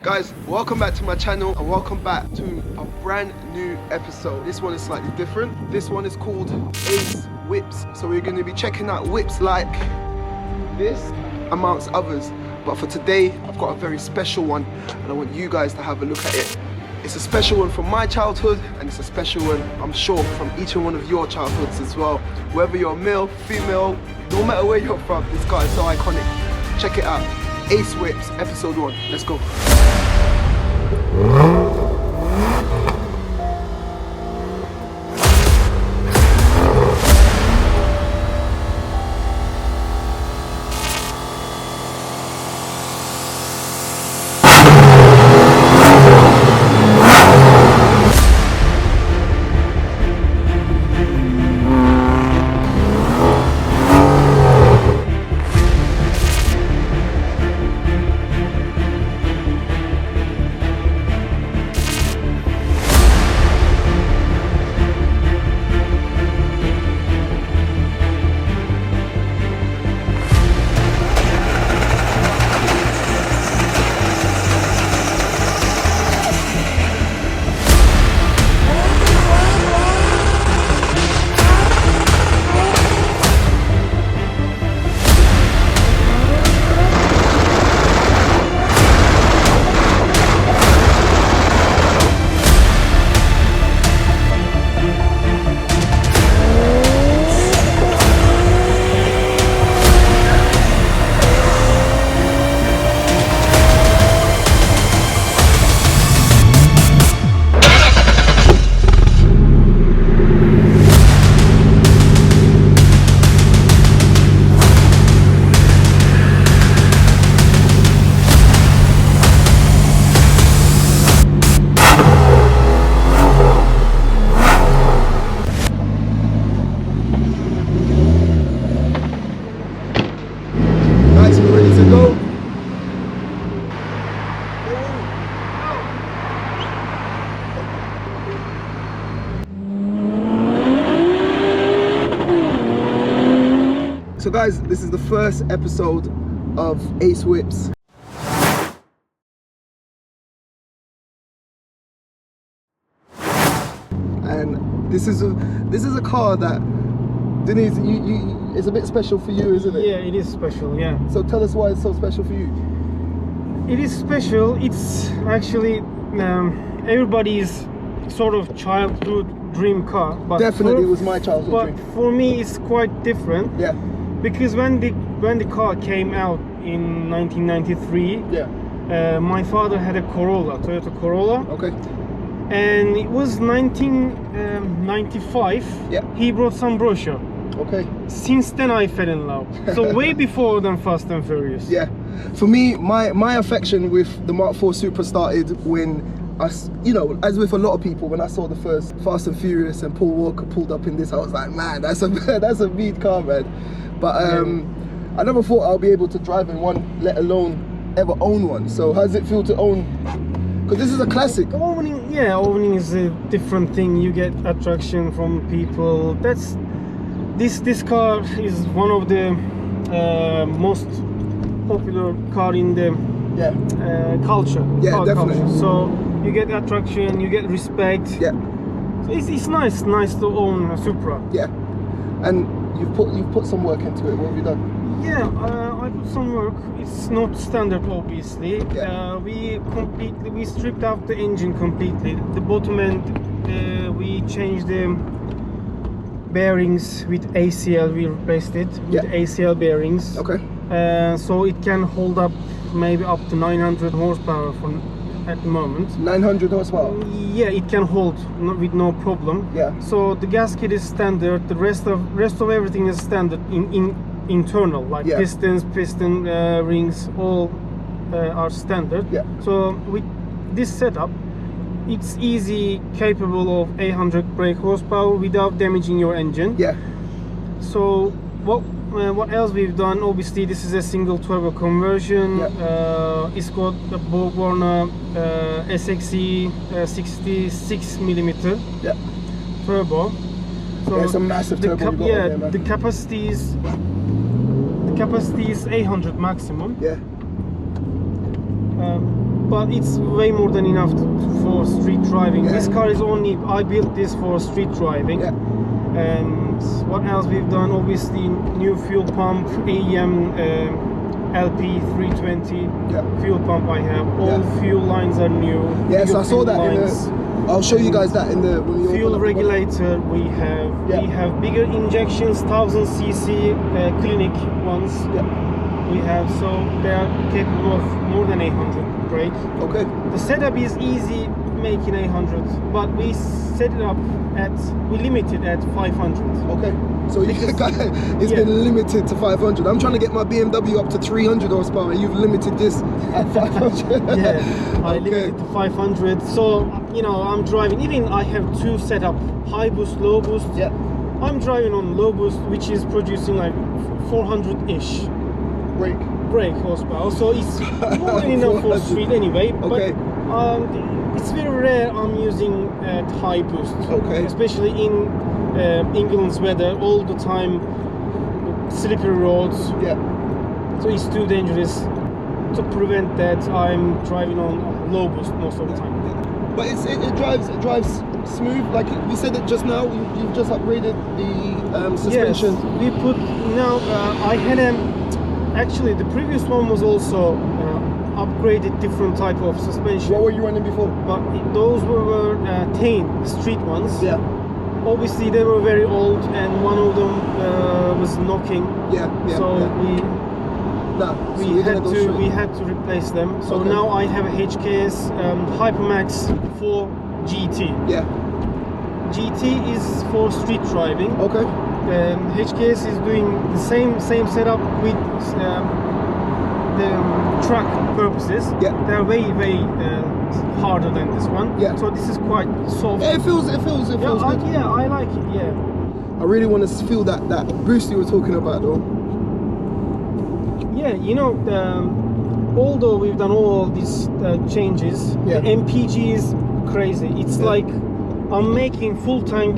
Guys, welcome back to my channel and welcome back to a brand new episode. This one is slightly different. This one is called Ace Whips. So we're going to be checking out whips like this amongst others. But for today, I've got a very special one and I want you guys to have a look at it. It's a special one from my childhood and it's a special one, I'm sure, from each and one of your childhoods as well. Whether you're male, female, no matter where you're from, this car is so iconic. Check it out. Ace Whips, episode 1. Let's go. So guys, this is the first episode of Ace Whips. And this is a car that, Denise, it's a bit special for you, isn't it? Yeah, it is special, yeah. So tell us why it's so special for you. It is special. It's actually everybody's sort of childhood dream car. But definitely it was my childhood dream. But for me, it's quite different. Yeah. Because when the car came out in 1993, yeah, my father had a Corolla, Toyota Corolla. Okay. And it was 1995. Yeah. He brought some brochure. Okay. Since then I fell in love. So way before than Fast and Furious. Yeah. For me, my affection with the Mk4 Supra started when you know, as with a lot of people, when I saw the first Fast and Furious and Paul Walker pulled up in this, I was like, man, that's a mean car, man. But I never thought I'll be able to drive in one, let alone ever own one. So how does it feel to own? Because this is a classic. Owning is a different thing. You get attraction from people. This car is one of the most popular car in the culture. Yeah, definitely. Culture. So you get attraction, you get respect. Yeah. So it's nice to own a Supra. Yeah. And you've put some work into it. What have you done? Yeah, I put some work. It's not standard, obviously. Yeah. We stripped out the engine completely. The bottom end, we changed the bearings with ACL. We replaced it with ACL bearings. Okay. So it can hold up maybe up to 900 horsepower at the moment. 900 horsepower? Yeah, it can hold with no problem. Yeah. So the gasket is standard. The rest of everything is standard in internal, like pistons, piston rings, all are standard. Yeah. So with this setup, it's easy, capable of 800 brake horsepower without damaging your engine. Yeah. So what else we've done? Obviously, this is a single turbo conversion. It's got a Borg Warner SXE 66mm turbo. So it's a massive turbo. The capacity is 800 maximum. Yeah. but it's way more than enough for street driving. Yeah. This car is only, I built this for street driving. Yeah. And what else we've done? Obviously, new fuel pump, AEM LP 320 fuel pump I have. All fuel lines are new. Yes, I saw that in the, I'll show you guys that in the fuel regulator. We have bigger injections, 1000cc clinic ones. We have, so they are capable of more than 800 brake. Okay. The setup is easy making 800, but we set it up at, we limit it at 500. Okay. So it's been limited to 500. I'm trying to get my BMW up to 300 horsepower. You've limited this at 500. Yeah, I limited it to 500. So, you know, I'm driving, even I have two set up, high boost, low boost. Yeah. I'm driving on low boost, which is producing like 400-ish. Brake horsepower, so it's more than enough for street anyway. Okay. But it's very rare I'm using at high boost. Okay. Especially in England's weather, all the time slippery roads. Yeah. So it's too dangerous. To prevent that, I'm driving on low boost most of the time. Yeah. But it drives smooth. Like you said it just now. You've just upgraded the suspension. Yes, we put now. I had actually the previous one was also upgraded different type of suspension. What were you running before? But those were Tane street ones. Yeah. Obviously they were very old and one of them was knocking. Yeah. So we had to replace them. So now I have a HKS Hypermax 4 GT. Yeah. GT is for street driving. Okay. HKS is doing the same setup with the track purposes. Yeah. They're way harder than this one. Yeah. So this is quite soft. Yeah, it feels good. Yeah, I like it. Yeah. I really want to feel that boost you were talking about, though. Yeah, you know, although we've done all these changes, the MPG is crazy. It's like I'm making full tank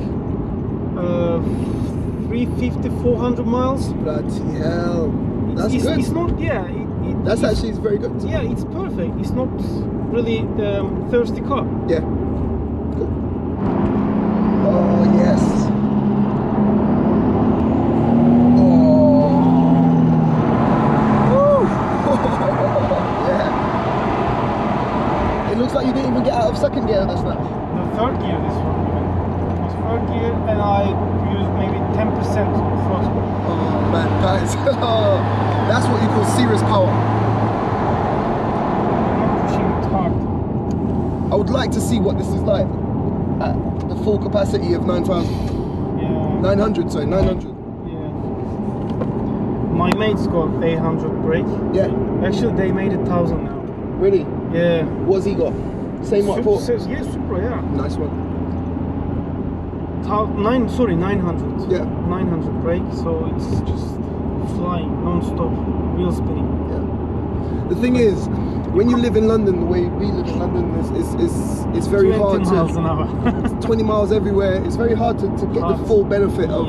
350, 400 miles. Bloody hell. That's good. It's not, that's actually very good. Yeah, it's perfect. It's not really thirsty car. Yeah. Good. Oh, yes. Yeah. It looks like you didn't even get out of second gear this now. The third gear, this one. It was third gear, and I used maybe 10% throttle. Oh man, guys, that's what you call serious power. I'm pushing it hard. I would like to see what this is like at the full capacity of 9,000. Yeah. 900, sorry, 900. Yeah. My mate's got 800 brake. Yeah. Actually, they made 1,000 now. Really? Yeah. What's he got? Same what for? Yeah, Supra, yeah. Nice one. 900. Yeah. 900 brake, so it's just flying non-stop, wheel spinning. Yeah. The thing is, when you live in London, the way we live in London, it's very hard 20 miles an hour. 20 miles everywhere. It's very hard to get the full benefit of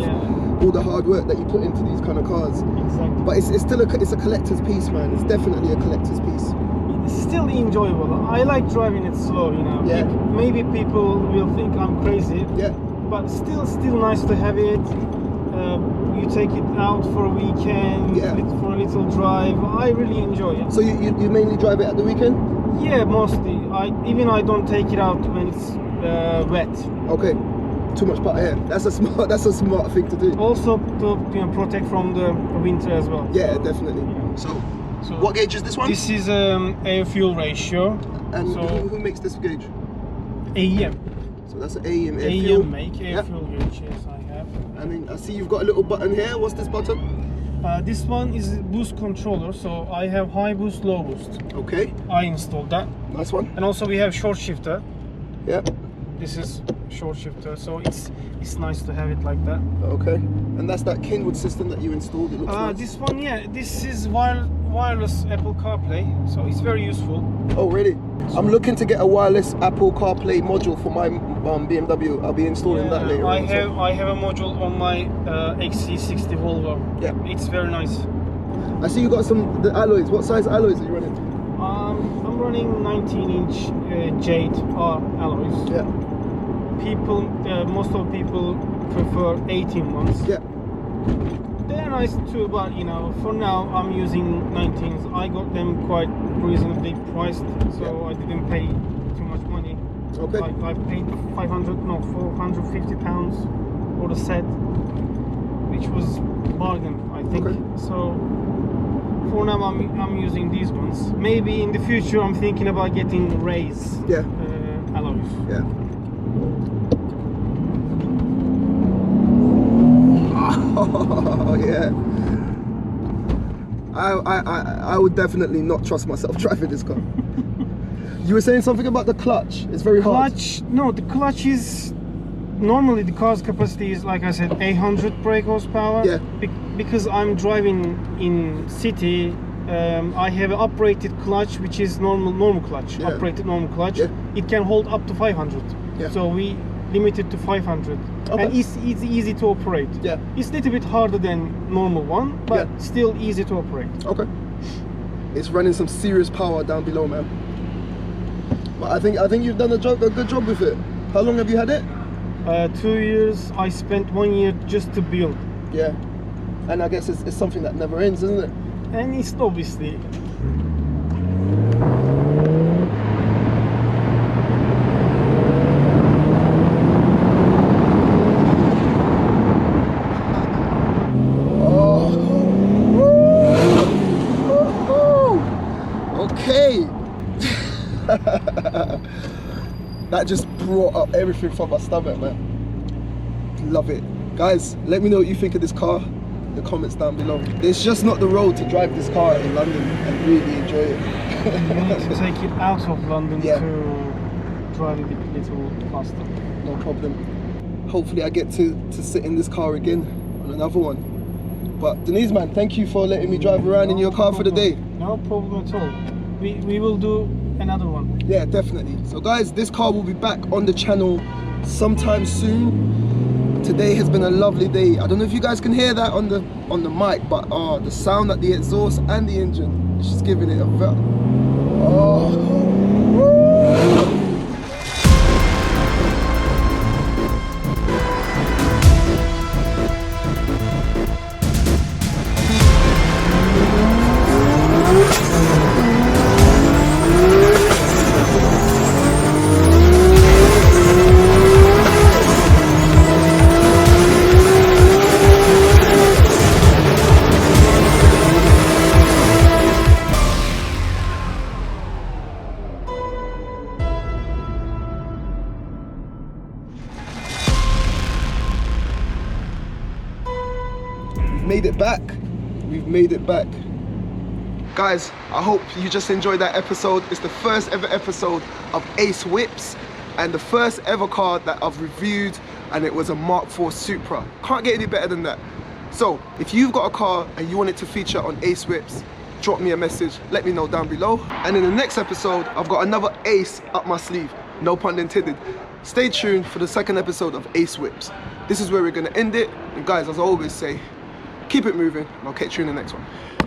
all the hard work that you put into these kind of cars. Exactly. But it's still a collector's piece, man. It's definitely a collector's piece. It's still enjoyable. I like driving it slow, you know. Yeah. Maybe people will think I'm crazy. Yeah. But still nice to have it. You take it out for a weekend, for a little drive. I really enjoy it. So you mainly drive it at the weekend? Yeah, mostly. I don't take it out when it's wet. Okay. Too much part air. That's a smart thing to do. Also to protect from the winter as well. Yeah, definitely. Yeah. So what gauge is this one? This is air fuel ratio. And who makes this gauge? AEM. So that's an AEM air fuel. AEM make air fuel gauge. Yes, I have. And then I see you've got a little button here. What's this button? This one is boost controller. So I have high boost, low boost. Okay. I installed that. Nice one. And also we have short shifter. Yeah. This is short shifter, so it's nice to have it like that. Okay. And that's that Kenwood system that you installed. It looks nice. This one, yeah. This is wireless Apple CarPlay, so it's very useful. Oh, really? I'm looking to get a wireless Apple CarPlay module for my BMW. I'll be installing that later. I have a module on my XC60 Volvo. Yeah. It's very nice. I see you got the alloys. What size alloys are you running? I'm running 19-inch jade alloys. Yeah. People, most of people prefer 18 ones. Yeah. They're nice too, but you know, for now I'm using 19s. I got them quite reasonably priced, so I didn't pay too much money. Okay. I paid 450 pounds for the set, which was bargain, I think. Okay. So for now I'm using these ones. Maybe in the future I'm thinking about getting rays alloys. Yeah. Oh yeah. I would definitely not trust myself driving this car. You were saying something about the clutch. It's very hard. No, the clutch is normally the car's capacity is, like I said, 800 brake horsepower. Yeah. Because I'm driving in city, I have an operated clutch, which is normal clutch. Yeah. Operated normal clutch. Yeah. It can hold up to 500. Yeah. So we limit it to 500. Okay. And it's easy to operate. Yeah. It's a little bit harder than normal one, but Yeah. still easy to operate. Okay. It's running some serious power down below, man. But I think you've done a good job with it. How long have you had it? 2 years. I spent 1 year just to build. Yeah. And I guess it's something that never ends, isn't it? And it's obviously okay. That just brought up everything from my stomach, man. Love it. Guys, let me know what you think of this car in the comments down below. It's just not the road to drive this car in London and really enjoy it. you need to take it out of London Yeah. to drive it a little faster. No problem. Hopefully I get to sit in this car again on another one. But Denise, man, thank you for letting me drive around in your car for the day. No problem at all. We will do another one. Yeah, definitely. So guys, this car will be back on the channel sometime soon. Today has been a lovely day. I don't know if you guys can hear that on the mic, but the sound at the exhaust and the engine, it's just giving it a made it back. We've made it back. Guys, I hope you just enjoyed that episode. It's the first ever episode of Ace Whips and the first ever car that I've reviewed, and it was a Mk4 Supra. Can't get any better than that. So if you've got a car and you want it to feature on Ace Whips, drop me a message, let me know down below. And in the next episode, I've got another ace up my sleeve, no pun intended. Stay tuned for the second episode of Ace Whips. This is where we're gonna end it. And guys, as I always say, keep it moving, and I'll catch you in the next one.